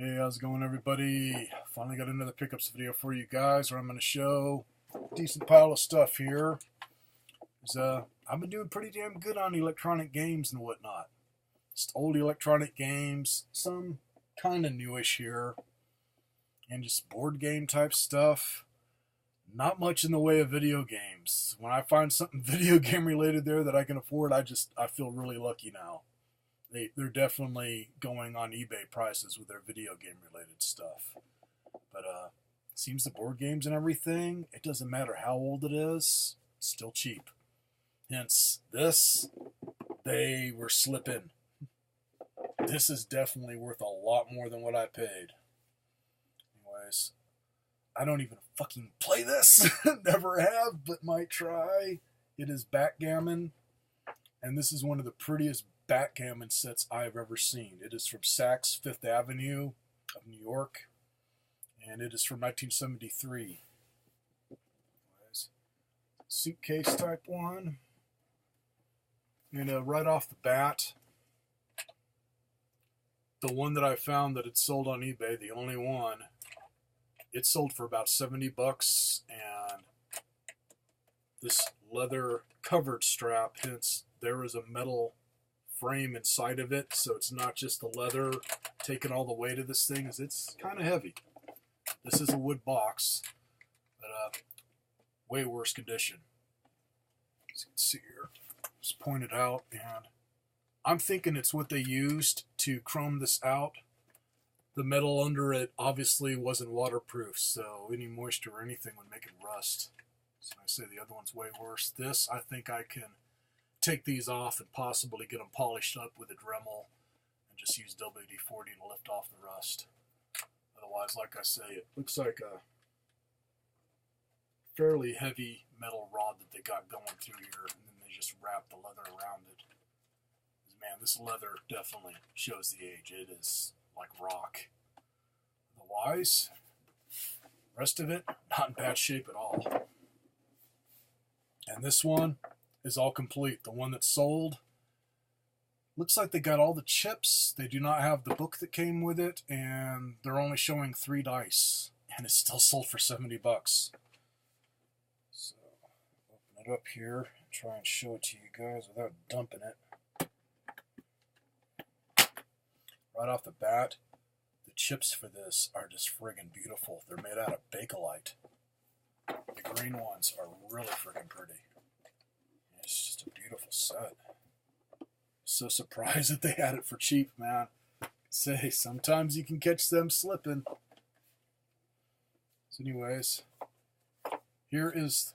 Hey, how's it going, everybody? Finally got another pickups video for you guys where I'm going to show a decent pile of stuff here. I've been doing pretty damn good on electronic games and whatnot. Just old electronic games, some kind of newish here, and just board game type stuff. Not much in the way of video games. When I find something video game related there that I can afford, I feel really lucky now. They're definitely going on eBay prices with their video game related stuff. But seems the board games and everything, it doesn't matter how old it is, it's still cheap. Hence, they were slipping. This is definitely worth a lot more than what I paid. Anyways, I don't even fucking play this. Never have, but might try. It is backgammon, and this is one of the prettiest backgammon sets I've ever seen. It is from Saks Fifth Avenue of New York, and it is from 1973. Suitcase type one. And right off the bat, the one that I found that had sold on eBay, the only one, it sold for about $70, and this leather covered strap, hence there is a metal frame inside of it, so it's not just the leather taking all the weight of this thing, as it's kind of heavy. This is a wood box, but way worse condition. As you can see here, just pointed out, and I'm thinking it's what they used to chrome this out. The metal under it obviously wasn't waterproof, so any moisture or anything would make it rust. So I say the other one's way worse. This, I think I can take these off and possibly get them polished up with a Dremel and just use WD-40 to lift off the rust. Otherwise, like I say, it looks like a fairly heavy metal rod that they got going through here, and then they just wrap the leather around it. Man, this leather definitely shows the age. It is like rock. Otherwise, the rest of it, not in bad shape at all. And this one is all complete. The one that sold, looks like they got all the chips. They do not have the book that came with it, and they're only showing 3 dice, and it's still sold for $70. So, open it up here and try and show it to you guys without dumping it. Right off the bat, the chips for this are just friggin' beautiful. They're made out of Bakelite. The green ones are really friggin' pretty. It's just a beautiful set. So surprised that they had it for cheap, man. Say, sometimes you can catch them slipping. So anyways, here is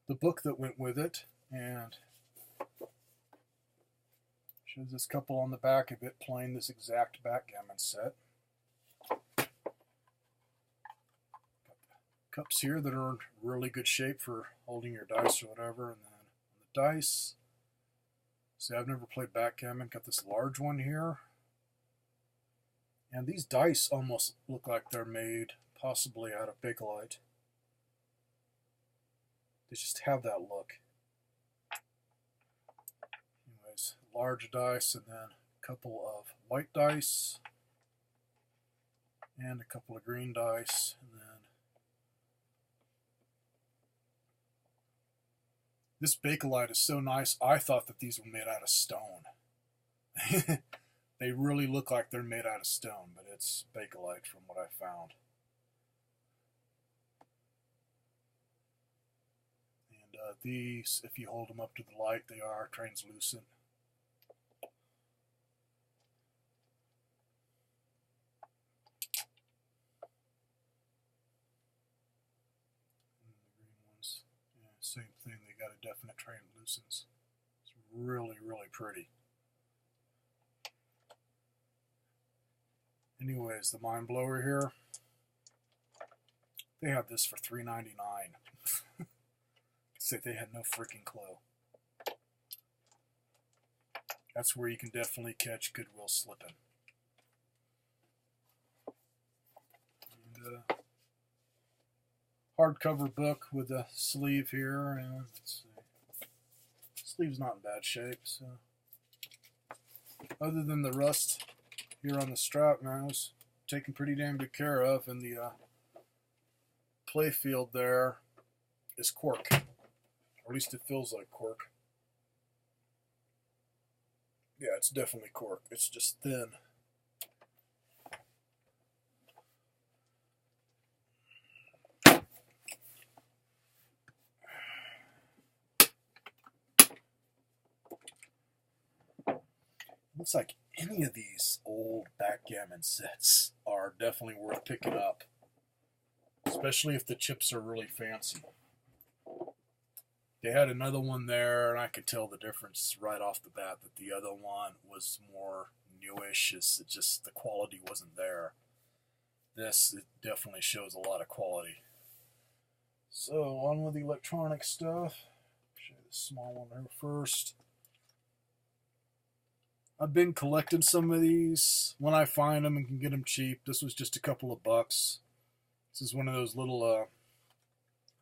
the book that went with it, and shows this couple on the back of it playing this exact backgammon set. Got the cups here that are in really good shape for holding your dice or whatever, and then on the dice, see, I've never played backgammon. Got this large one here, and these dice almost look like they're made possibly out of Bakelite. They just have that look. Anyways, large dice, and then a couple of white dice, and a couple of green dice, and then this Bakelite is so nice. I thought that these were made out of stone. They really look like they're made out of stone, but it's Bakelite from what I found. And these, if you hold them up to the light, they are translucent. And the green ones, yeah, same thing. They got a definite translucence. It's really, really pretty. Anyways, the mind blower here, they have this for $3.99. Say they had no freaking clue. That's where you can definitely catch Goodwill slipping. And hardcover book with a sleeve here, and let's see. Sleeve's not in bad shape, so other than the rust here on the strap, man, it was taken pretty damn good care of, and the play field there is cork. Or at least it feels like cork. Yeah, it's definitely cork. It's just thin. Looks like any of these old backgammon sets are definitely worth picking up, especially if the chips are really fancy. They had another one there, and I could tell the difference right off the bat that the other one was more newish. It's just the quality wasn't there. This, it definitely shows a lot of quality. So, on with the electronic stuff. Show you the small one here first. I've been collecting some of these when I find them and can get them cheap. This was just a couple of bucks. This is one of those little, I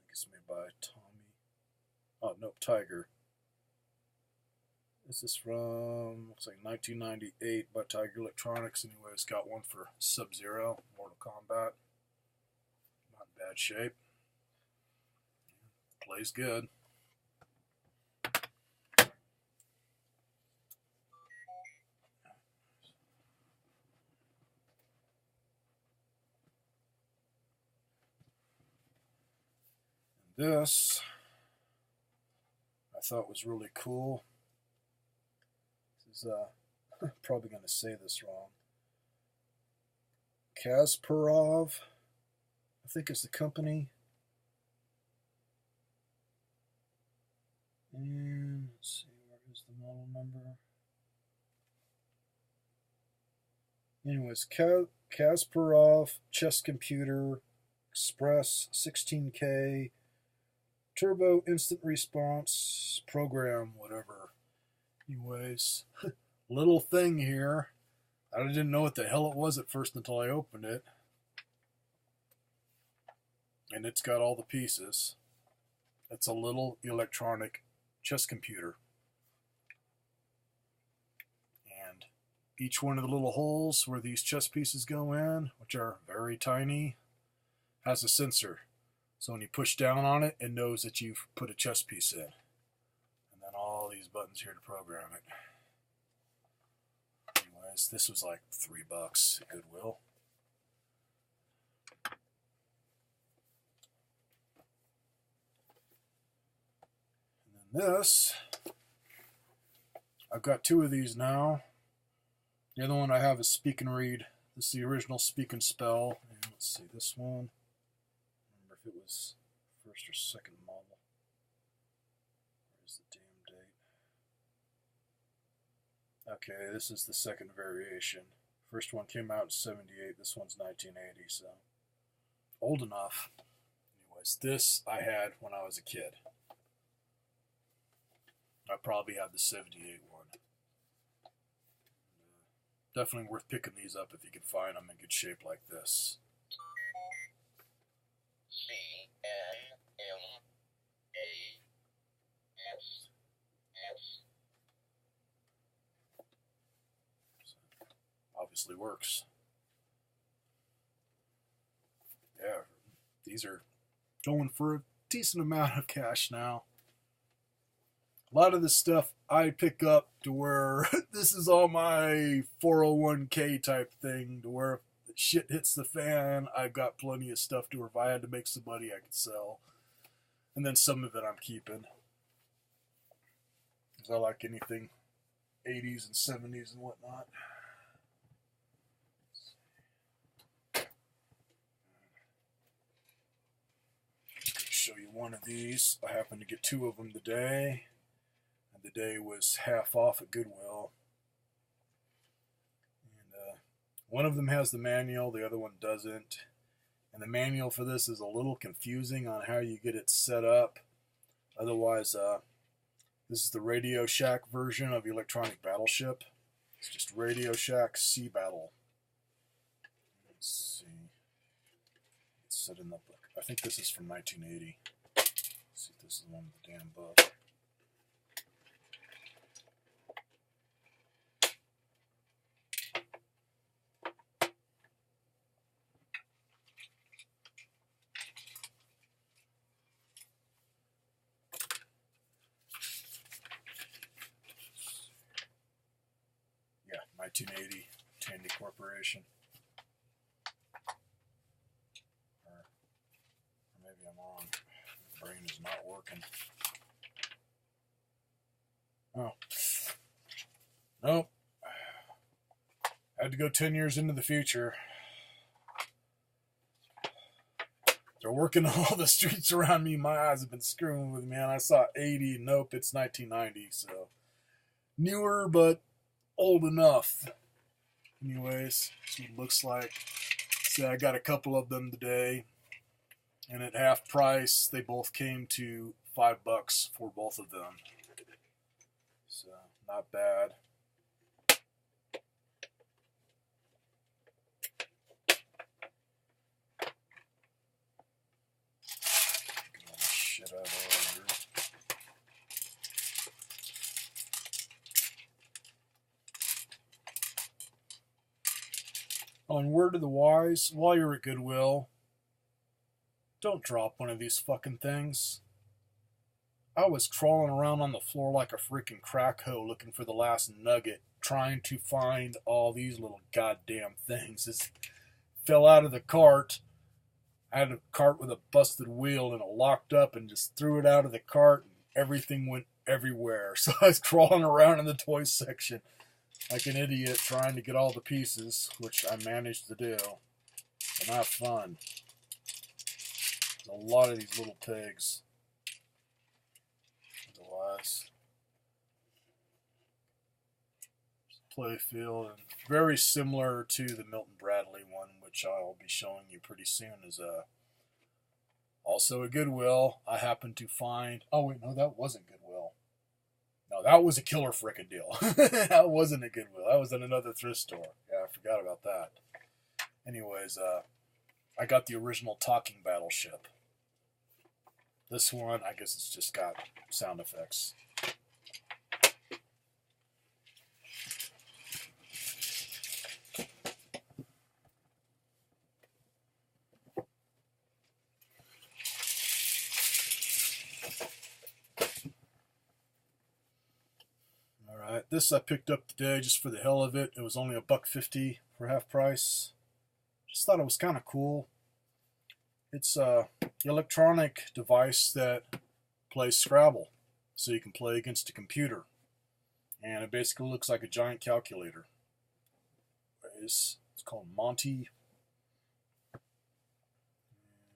guess made by Tommy. Oh, no, Tiger. This is from, looks like 1998 by Tiger Electronics. Anyway, it's got one for Sub-Zero, Mortal Kombat. Not in bad shape. Plays good. This I thought was really cool. This is probably going to say this wrong. Kasparov, I think is the company. And let's see, where is the model number? Anyways, Kasparov chess computer Express 16K Turbo instant response program, whatever. Anyways, little thing here. I didn't know what the hell it was at first until I opened it. And it's got all the pieces. It's a little electronic chess computer. And each one of the little holes where these chess pieces go in, which are very tiny, has a sensor. So when you push down on it, it knows that you've put a chess piece in. And then all these buttons here to program it. Anyways, this was like $3 at Goodwill. And then this, I've got two of these now. The other one I have is Speak and Read. This is the original Speak and Spell. And let's see, this one. If it was first or second model. Where's the damn date? Okay, this is the second variation. First one came out in 78, this one's 1980, so old enough. Anyways, this I had when I was a kid. I probably had the 78 one. Definitely worth picking these up if you can find them in good shape like this. Obviously works. Yeah, these are going for a decent amount of cash now. A lot of this stuff I pick up to where this is all my 401k type thing, to where if shit hits the fan, I've got plenty of stuff to where if I had to make some money, I could sell. And then some of it I'm keeping. Because I like anything 80s and 70s and whatnot. Show you one of these. I happened to get two of them today. And the day was half off at Goodwill. And one of them has the manual, the other one doesn't. And the manual for this is a little confusing on how you get it set up. Otherwise, this is the Radio Shack version of Electronic Battleship. It's just Radio Shack Sea Battle. Let's see. It's set in the book. I think this is from 1980. Let's see if this is one with the damn book. 1980 Tandy Corporation. Or maybe I'm wrong. My brain is not working. Oh. Nope. I had to go 10 years into the future. They're working all the streets around me. My eyes have been screwing with me, and I saw 80. Nope, it's 1990. So newer, but old enough. Anyways, that's what it looks like. So I got a couple of them today, and at half price, they both came to $5 for both of them. So not bad. Shit out of here. On word of the wise, while you're at Goodwill, don't drop one of these fucking things. I was crawling around on the floor like a freaking crack hoe looking for the last nugget, trying to find all these little goddamn things. It fell out of the cart. I had a cart with a busted wheel, and it locked up and just threw it out of the cart, and everything went everywhere. So I was crawling around in the toy section like an idiot trying to get all the pieces, which I managed to do. But not fun. There's a lot of these little pigs. Otherwise, playfield, and very similar to the Milton Bradley one, which I'll be showing you pretty soon, is also a Goodwill. I happened to find, oh wait, no, that wasn't Goodwill. No, that was a killer frickin' deal. That wasn't a Goodwill. That was in another thrift store. Yeah, I forgot about that. Anyways, I got the original talking battleship. This one, I guess it's just got sound effects. Alright, this I picked up today just for the hell of it. It was only $1.50 for half price. Just thought it was kind of cool. It's an electronic device that plays Scrabble, so you can play against a computer. And it basically looks like a giant calculator. It's called Monty.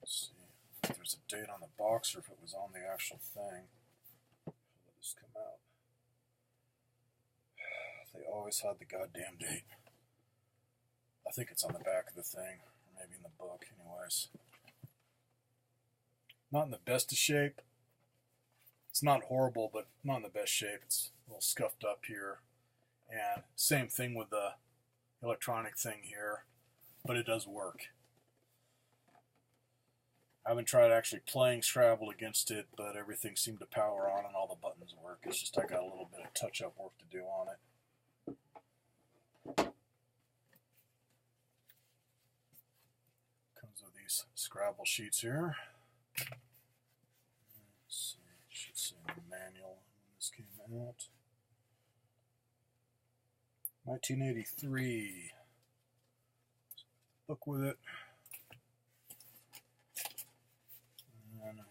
Let's see if there's a date on the box or if it was on the actual thing. Let this come out. They always had the goddamn date. I think it's on the back of the thing, or maybe in the book, anyways. Not in the best of shape. It's not horrible, but not in the best shape. It's a little scuffed up here. And same thing with the electronic thing here, but it does work. I haven't tried actually playing Scrabble against it, but everything seemed to power on and all the buttons work. It's just I got a little bit of touch-up work to do on it. Comes with these Scrabble sheets here. Let's see, it should say manual when this came out. 1983. Book with it. And a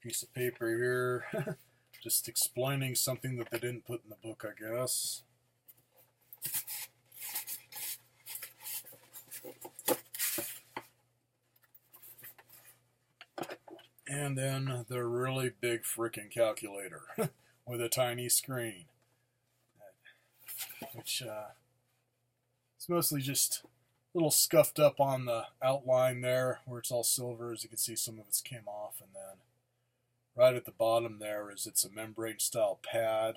piece of paper here, just explaining something that they didn't put in the book, I guess. And then the really big freaking calculator with a tiny screen, which it's mostly just a little scuffed up on the outline there where it's all silver. As you can see, some of it's came off, and then right at the bottom there it's a membrane style pad.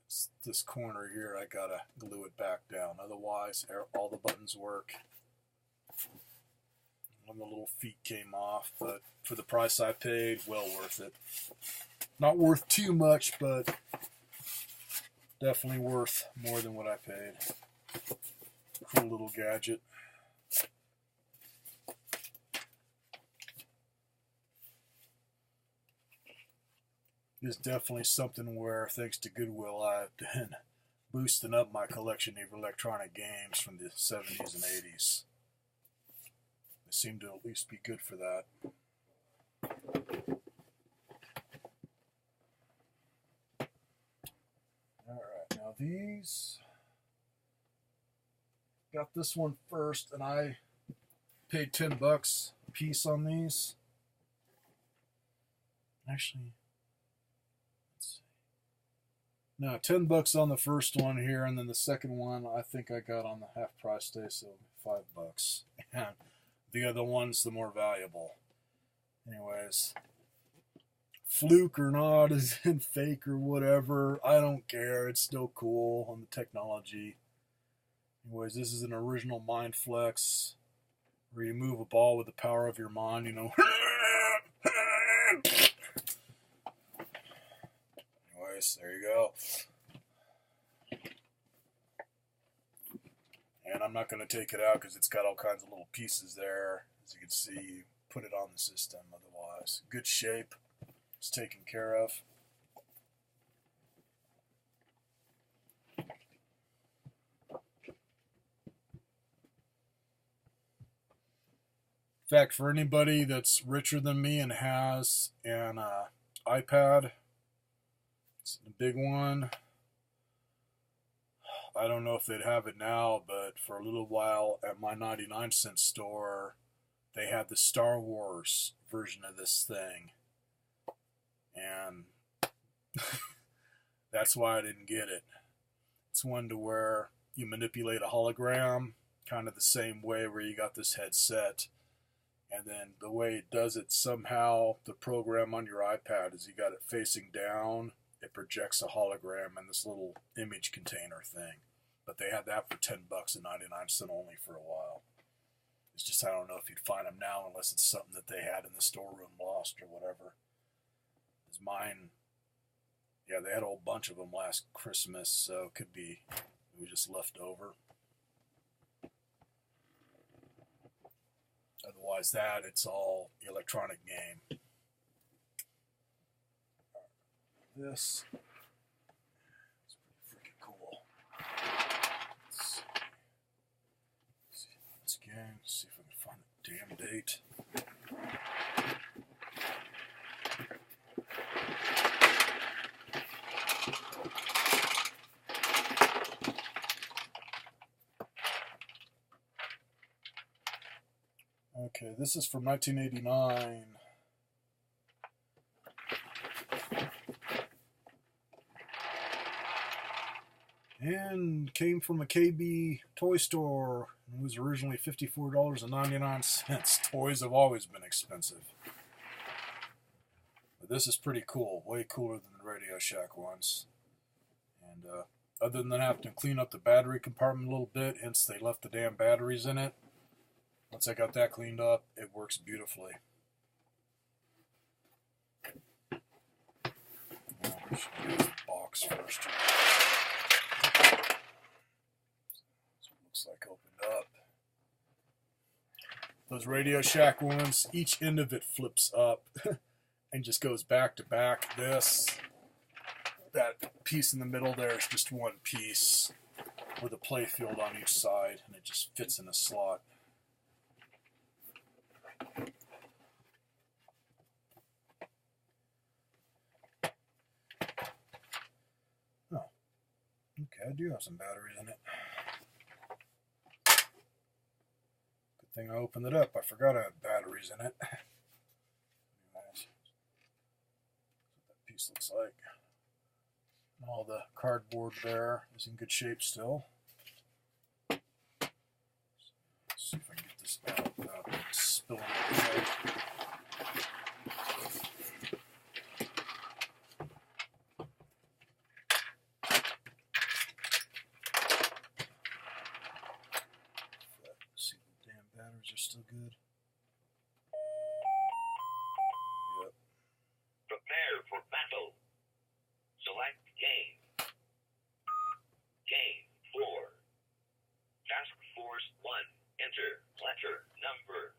It's this corner here, I gotta glue it back down. Otherwise, all the buttons work. When the little feet came off, but for the price I paid, well worth it. Not worth too much, but definitely worth more than what I paid. Cool little gadget. is definitely something where, thanks to Goodwill, I've been boosting up my collection of electronic games from the 70s and 80s. They seem to at least be good for that. Alright, now these... Got this one first, and I paid $10 a piece on these. Actually, let's see. No, $10 on the first one here, and then the second one I think I got on the half price day, so $5. And the other one's the more valuable. Anyways, fluke or not, is in fake or whatever, I don't care. It's still cool on the technology. Anyways, this is an original Mind Flex, where you move a ball with the power of your mind, you know. Anyways, there you go. And I'm not going to take it out because it's got all kinds of little pieces there. As you can see, you put it on the system otherwise. Good shape. It's taken care of. In fact, for anybody that's richer than me and has an iPad, it's a big one. I don't know if they'd have it now, but for a little while at my 99-cent store, they had the Star Wars version of this thing. And that's why I didn't get it. It's one to where you manipulate a hologram, kind of the same way where you got this headset. And then the way it does it, somehow the program on your iPad is you got it facing down, it projects a hologram in this little image container thing. But they had that for $10 and 99-cent only for a while. It's just, I don't know if you'd find them now unless it's something that they had in the storeroom lost or whatever. Because mine, yeah, they had a whole bunch of them last Christmas, so it could be it was just left over. Otherwise that, it's all electronic game. This is pretty freaking cool. Let's see once again, see if I can find the damn date. Okay, this is from 1989. And came from a KB toy store. It was originally $54.99. Toys have always been expensive. But this is pretty cool. Way cooler than the Radio Shack ones. And other than having to clean up the battery compartment a little bit, hence they left the damn batteries in it. Once I got that cleaned up, it works beautifully. Now we should do the box first. So it looks like opened up. Those Radio Shack ones, each end of it flips up and just goes back to back. That piece in the middle there is just one piece with a play field on each side, and it just fits in a slot. Oh, okay, I do have some batteries in it. Good thing I opened it up. I forgot I had batteries in it. That's what that piece looks like. All the cardboard there is in good shape still. Let's see if I can get this out without spilling it. See if the damn batteries are still good. Yep. Prepare for battle. Select game. Game 4. Task Force 1. Enter letter number.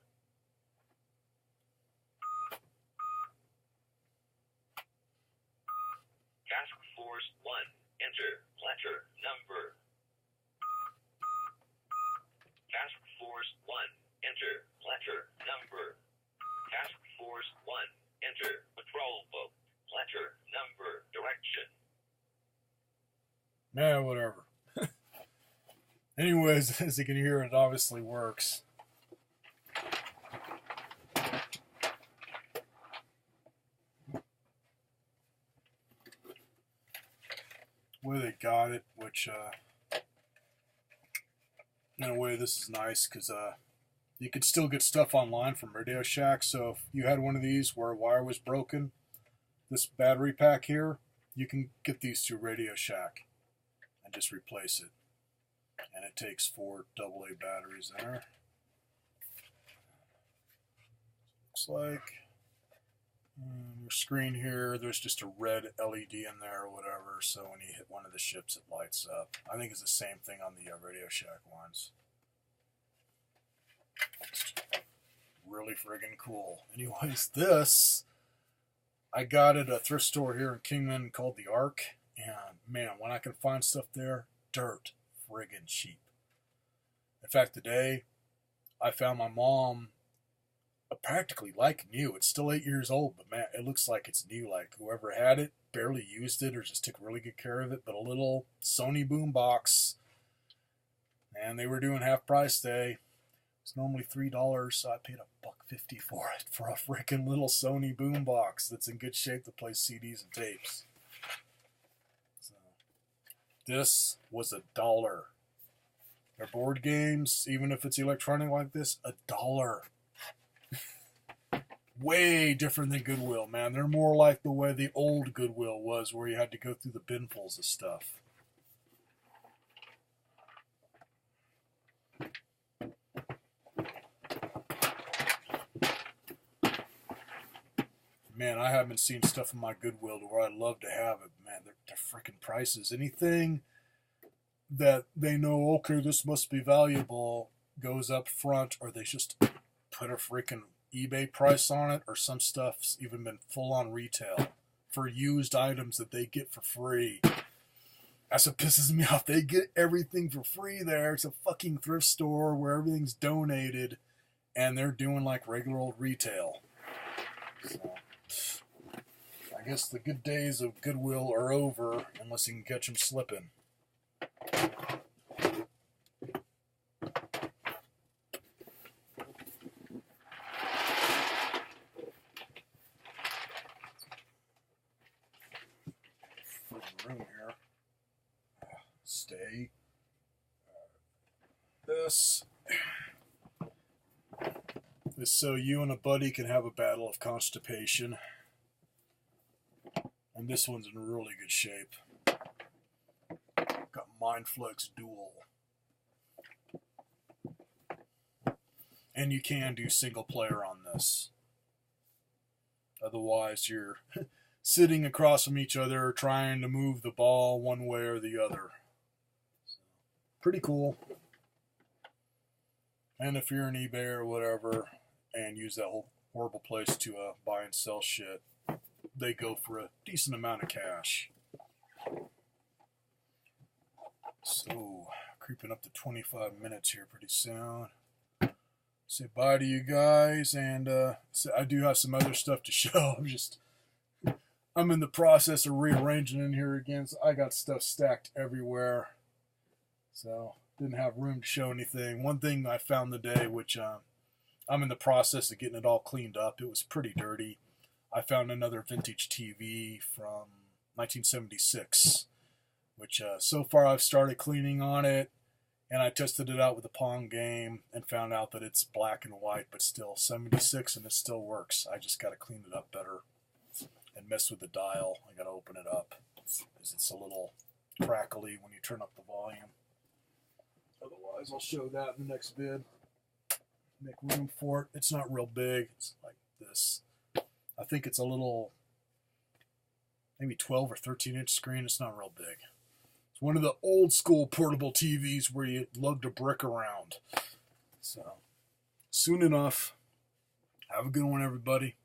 Anyways, as you can hear, it obviously works. Way they got it, which in a way this is nice because you could still get stuff online from Radio Shack. So if you had one of these where a wire was broken, this battery pack here, you can get these through Radio Shack and just replace it. And it takes 4 AA batteries there. Looks like your screen here, there's just a red LED in there or whatever, so when you hit one of the ships it lights up. I think it's the same thing on the Radio Shack ones. It's really friggin' cool. Anyways, this I got at a thrift store here in Kingman called The Ark, and man, when I can find stuff there, dirt friggin' cheap. In fact, today I found my mom practically like new. It's still 8 years old, but man, it looks like it's new. Like whoever had it barely used it or just took really good care of it. But a little Sony boom box, and they were doing half price day. It's normally $3, so I paid $1.50 for it, for a freaking little Sony boom box that's in good shape to play CDs and tapes. So, this was $1. Their board games, even if it's electronic like this, $1. Way different than Goodwill, man. They're more like the way the old Goodwill was, where you had to go through the binfuls of stuff. Man, I haven't seen stuff in my Goodwill to where I'd love to have it. Man, they're freaking prices. Anything that they know, okay, this must be valuable, goes up front, or they just put a freaking eBay price on it, or some stuff's even been full on retail for used items that they get for free. That's what pisses me off. They get everything for free there. It's a fucking thrift store where everything's donated, and they're doing like regular old retail. So, I guess the good days of Goodwill are over unless you can catch them slipping. Room here. Stay. This is so you and a buddy can have a battle of constipation. And this one's in really good shape. Got Mindflex Dual. And you can do single player on this. Otherwise, you're sitting across from each other trying to move the ball one way or the other. So, pretty cool. And if you're an eBay or whatever and use that whole horrible place to buy and sell shit, they go for a decent amount of cash. So, creeping up to 25 minutes here pretty soon. Say bye to you guys, and so I do have some other stuff to show. I'm in the process of rearranging in here again, so I got stuff stacked everywhere. So, didn't have room to show anything. One thing I found today, which I'm in the process of getting it all cleaned up. It was pretty dirty. I found another vintage TV from 1976, which so far I've started cleaning on it, and I tested it out with a Pong game and found out that it's black and white, but still 76, and it still works. I just got to clean it up better and mess with the dial. I got to open it up because it's a little crackly when you turn up the volume. Otherwise, I'll show that in the next vid. Make room for it. It's not real big. It's like this. I think it's a little, maybe 12 or 13 inch screen. It's not real big. It's one of the old school portable TVs where you lug to brick around. So, soon enough. Have a good one, everybody.